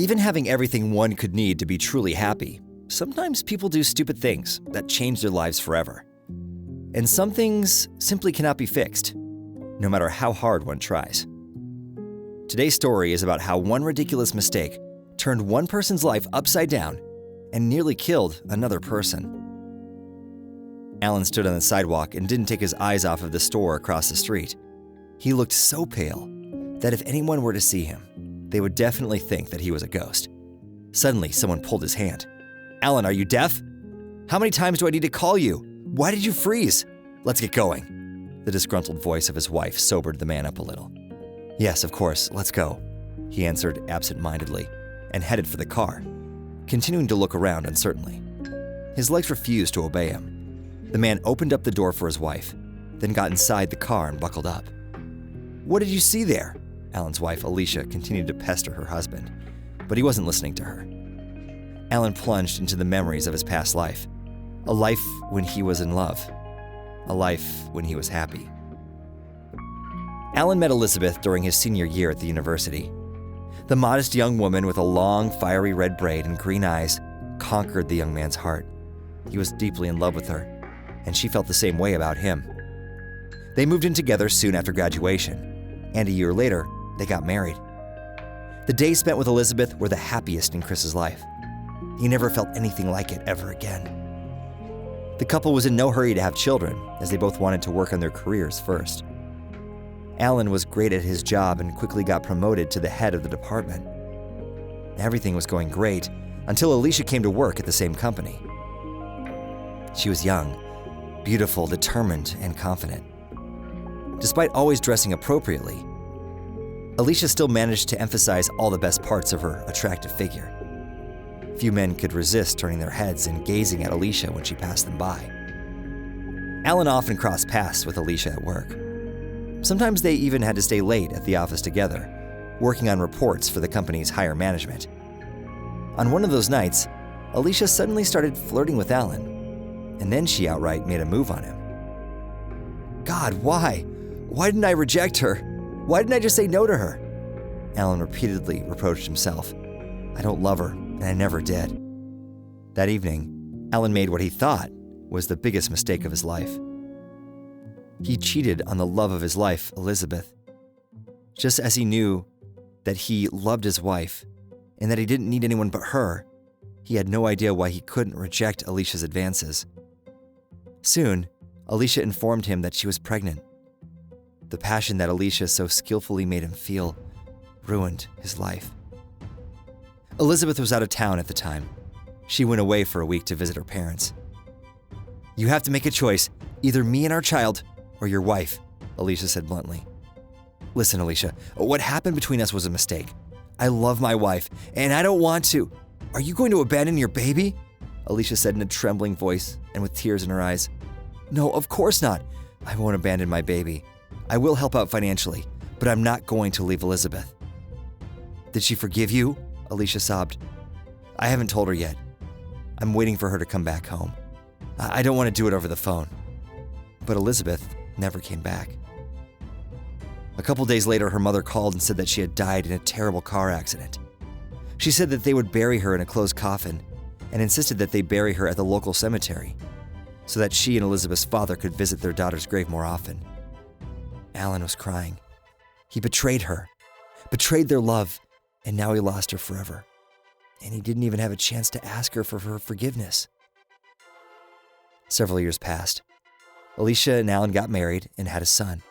Even having everything one could need to be truly happy, sometimes people do stupid things that change their lives forever. And some things simply cannot be fixed, no matter how hard one tries. Today's story is about how one ridiculous mistake turned one person's life upside down and nearly killed another person. Alan stood on the sidewalk and didn't take his eyes off of the store across the street. He looked so pale that if anyone were to see him, they would definitely think that he was a ghost. Suddenly, someone pulled his hand. "Alan, are you deaf? How many times do I need to call you? Why did you freeze? Let's get going." The disgruntled voice of his wife sobered the man up a little. "Yes, of course, let's go," he answered absent-mindedly and headed for the car, continuing to look around uncertainly. His legs refused to obey him. The man opened up the door for his wife, then got inside the car and buckled up. "What did you see there?" Alan's wife, Alicia, continued to pester her husband, but he wasn't listening to her. Alan plunged into the memories of his past life, a life when he was in love, a life when he was happy. Alan met Elizabeth during his senior year at the university. The modest young woman with a long, fiery red braid and green eyes conquered the young man's heart. He was deeply in love with her, and she felt the same way about him. They moved in together soon after graduation, and a year later, they got married. The days spent with Elizabeth were the happiest in Chris's life. He never felt anything like it ever again. The couple was in no hurry to have children, as they both wanted to work on their careers first. Alan was great at his job and quickly got promoted to the head of the department. Everything was going great until Alicia came to work at the same company. She was young, beautiful, determined, and confident. Despite always dressing appropriately, Alicia still managed to emphasize all the best parts of her attractive figure. Few men could resist turning their heads and gazing at Alicia when she passed them by. Alan often crossed paths with Alicia at work. Sometimes they even had to stay late at the office together, working on reports for the company's higher management. On one of those nights, Alicia suddenly started flirting with Alan, and then she outright made a move on him. "God, why? Why didn't I reject her? Why didn't I just say no to her?" Alan repeatedly reproached himself. "I don't love her, and I never did." That evening, Alan made what he thought was the biggest mistake of his life. He cheated on the love of his life, Elizabeth. Just as he knew that he loved his wife and that he didn't need anyone but her, he had no idea why he couldn't reject Alicia's advances. Soon, Alicia informed him that she was pregnant. The passion that Alicia so skillfully made him feel ruined his life. Elizabeth was out of town at the time. She went away for a week to visit her parents. "You have to make a choice, either me and our child, or your wife," Alicia said bluntly. "Listen, Alicia, what happened between us was a mistake. I love my wife, and I don't want to." "Are you going to abandon your baby?" Alicia said in a trembling voice and with tears in her eyes. "No, of course not. I won't abandon my baby. I will help out financially, but I'm not going to leave Elizabeth." "Did she forgive you?" Alicia sobbed. "I haven't told her yet. I'm waiting for her to come back home. I don't want to do it over the phone." But Elizabeth never came back. A couple days later, her mother called and said that she had died in a terrible car accident. She said that they would bury her in a closed coffin and insisted that they bury her at the local cemetery so that she and Elizabeth's father could visit their daughter's grave more often. Alan was crying. He betrayed her, betrayed their love, and now he lost her forever. And he didn't even have a chance to ask her for her forgiveness. Several years passed. Alicia and Alan got married and had a son.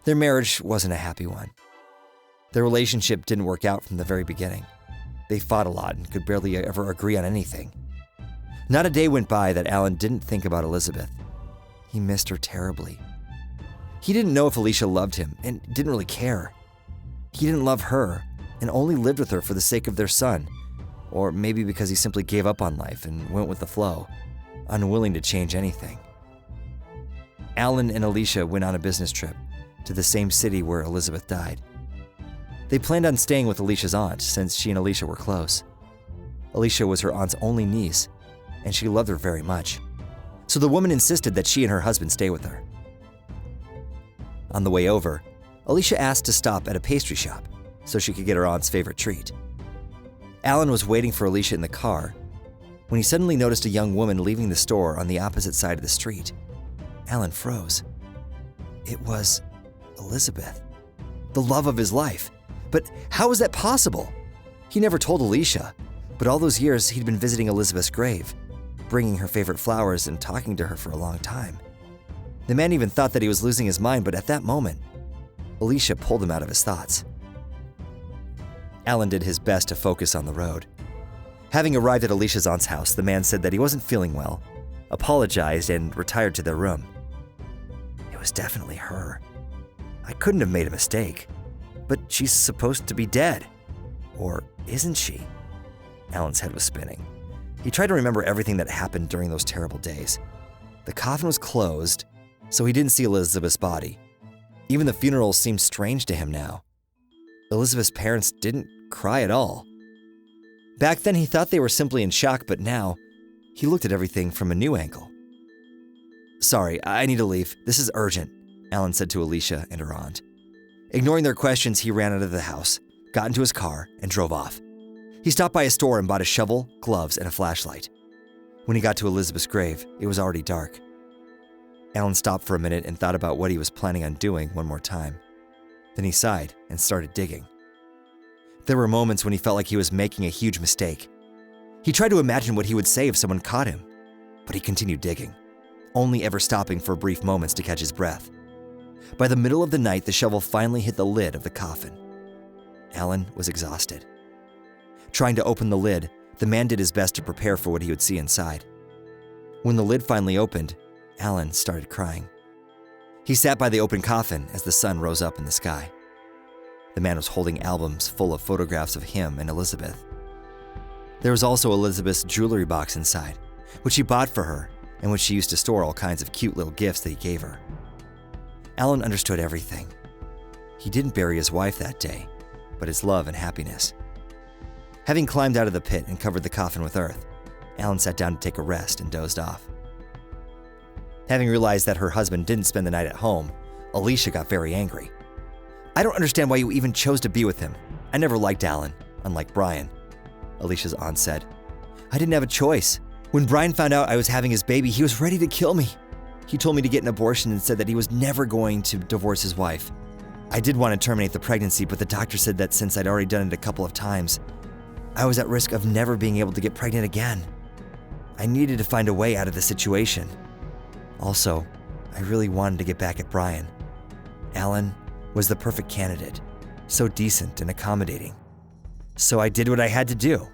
Their marriage wasn't a happy one. Their relationship didn't work out from the very beginning. They fought a lot and could barely ever agree on anything. Not a day went by that Alan didn't think about Elizabeth. He missed her terribly. He didn't know if Alicia loved him and didn't really care. He didn't love her and only lived with her for the sake of their son, or maybe because he simply gave up on life and went with the flow, unwilling to change anything. Alan and Alicia went on a business trip to the same city where Elizabeth died. They planned on staying with Alicia's aunt since she and Alicia were close. Alicia was her aunt's only niece, and she loved her very much. So the woman insisted that she and her husband stay with her. On the way over, Alicia asked to stop at a pastry shop so she could get her aunt's favorite treat. Alan was waiting for Alicia in the car when he suddenly noticed a young woman leaving the store on the opposite side of the street. Alan froze. It was Elizabeth, the love of his life. But how was that possible? He never told Alicia, but all those years he'd been visiting Elizabeth's grave, bringing her favorite flowers and talking to her for a long time. The man even thought that he was losing his mind, but at that moment, Alicia pulled him out of his thoughts. Alan did his best to focus on the road. Having arrived at Alicia's aunt's house, the man said that he wasn't feeling well, apologized, and retired to their room. It was definitely her. I couldn't have made a mistake, but she's supposed to be dead. Or isn't she? Alan's head was spinning. He tried to remember everything that happened during those terrible days. The coffin was closed, so he didn't see Elizabeth's body. Even the funeral seemed strange to him now. Elizabeth's parents didn't cry at all. Back then he thought they were simply in shock, but now he looked at everything from a new angle. "Sorry, I need to leave. This is urgent," Alan said to Alicia and her aunt. Ignoring their questions, he ran out of the house, got into his car, and drove off. He stopped by a store and bought a shovel, gloves, and a flashlight. When he got to Elizabeth's grave, it was already dark. Alan stopped for a minute and thought about what he was planning on doing one more time. Then he sighed and started digging. There were moments when he felt like he was making a huge mistake. He tried to imagine what he would say if someone caught him, but he continued digging, only ever stopping for brief moments to catch his breath. By the middle of the night, the shovel finally hit the lid of the coffin. Alan was exhausted. Trying to open the lid, the man did his best to prepare for what he would see inside. When the lid finally opened, Alan started crying. He sat by the open coffin as the sun rose up in the sky. The man was holding albums full of photographs of him and Elizabeth. There was also Elizabeth's jewelry box inside, which he bought for her and which she used to store all kinds of cute little gifts that he gave her. Alan understood everything. He didn't bury his wife that day, but his love and happiness. Having climbed out of the pit and covered the coffin with earth, Alan sat down to take a rest and dozed off. Having realized that her husband didn't spend the night at home, Alicia got very angry. "I don't understand why you even chose to be with him. I never liked Alan, unlike Brian," Alicia's aunt said. "I didn't have a choice. When Brian found out I was having his baby, he was ready to kill me. He told me to get an abortion and said that he was never going to divorce his wife. I did want to terminate the pregnancy, but the doctor said that since I'd already done it a couple of times, I was at risk of never being able to get pregnant again. I needed to find a way out of the situation. Also, I really wanted to get back at Brian. Alan was the perfect candidate, so decent and accommodating. So I did what I had to do.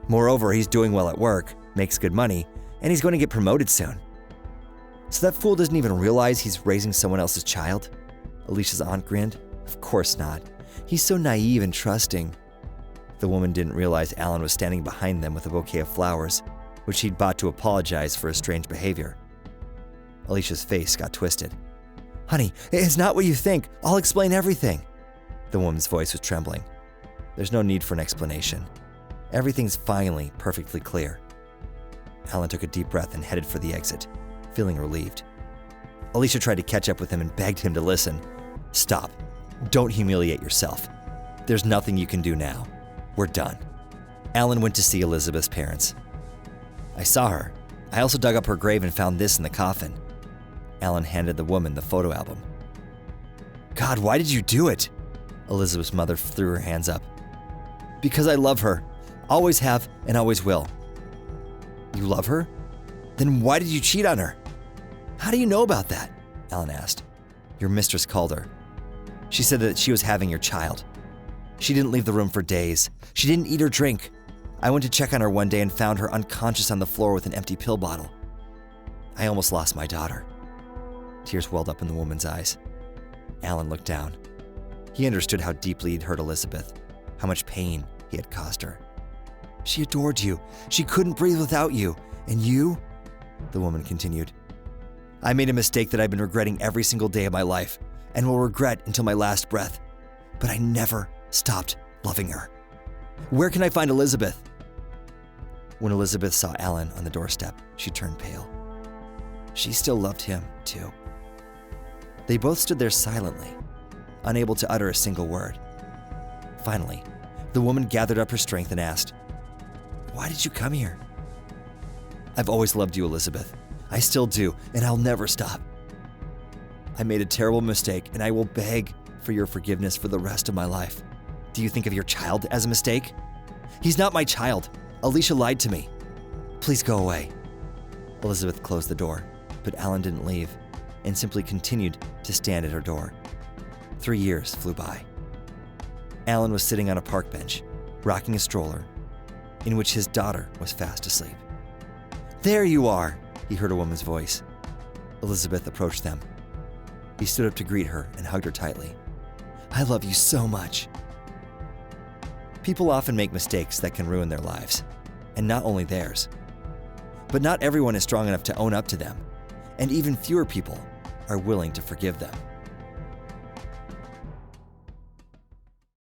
Moreover, he's doing well at work, makes good money, and he's going to get promoted soon. So that fool doesn't even realize he's raising someone else's child?" Alicia's aunt grinned. "Of course not. He's so naive and trusting." The woman didn't realize Alan was standing behind them with a bouquet of flowers, which he'd bought to apologize for his strange behavior. Alicia's face got twisted. "Honey, it's not what you think. I'll explain everything." The woman's voice was trembling. "There's no need for an explanation. Everything's finally perfectly clear." Alan took a deep breath and headed for the exit, feeling relieved. Alicia tried to catch up with him and begged him to listen. "Stop. Don't humiliate yourself. There's nothing you can do now. We're done." Alan went to see Elizabeth's parents. "I saw her. I also dug up her grave and found this in the coffin." Alan handed the woman the photo album. "God, why did you do it?" Elizabeth's mother threw her hands up. "Because I love her. Always have and always will." "You love her? Then why did you cheat on her?" "How do you know about that?" Alan asked. "Your mistress called her. She said that she was having your child. She didn't leave the room for days. She didn't eat or drink. I went to check on her one day and found her unconscious on the floor with an empty pill bottle. I almost lost my daughter." Tears welled up in the woman's eyes. Alan looked down. He understood how deeply he'd hurt Elizabeth, how much pain he had caused her. "She adored you. She couldn't breathe without you. And you?" the woman continued. "I made a mistake that I've been regretting every single day of my life and will regret until my last breath. But I never stopped loving her. Where can I find Elizabeth?" When Elizabeth saw Alan on the doorstep, she turned pale. She still loved him, too. They both stood there silently, unable to utter a single word. Finally, The woman gathered up her strength and asked, "Why did you come here?" "I've always loved you, Elizabeth. I still do, and I'll never stop. I made a terrible mistake, and I will beg for your forgiveness for the rest of my life." "Do you think of your child as a mistake?" "He's not my child. Alicia lied to me. Please go away." Elizabeth closed the door, but Alan didn't leave and simply continued to stand at her door. 3 years flew by. Alan was sitting on a park bench, rocking a stroller, in which his daughter was fast asleep. "There you are," he heard a woman's voice. Elizabeth approached them. He stood up to greet her and hugged her tightly. "I love you so much." People often make mistakes that can ruin their lives, and not only theirs. But not everyone is strong enough to own up to them, and even fewer people are willing to forgive them.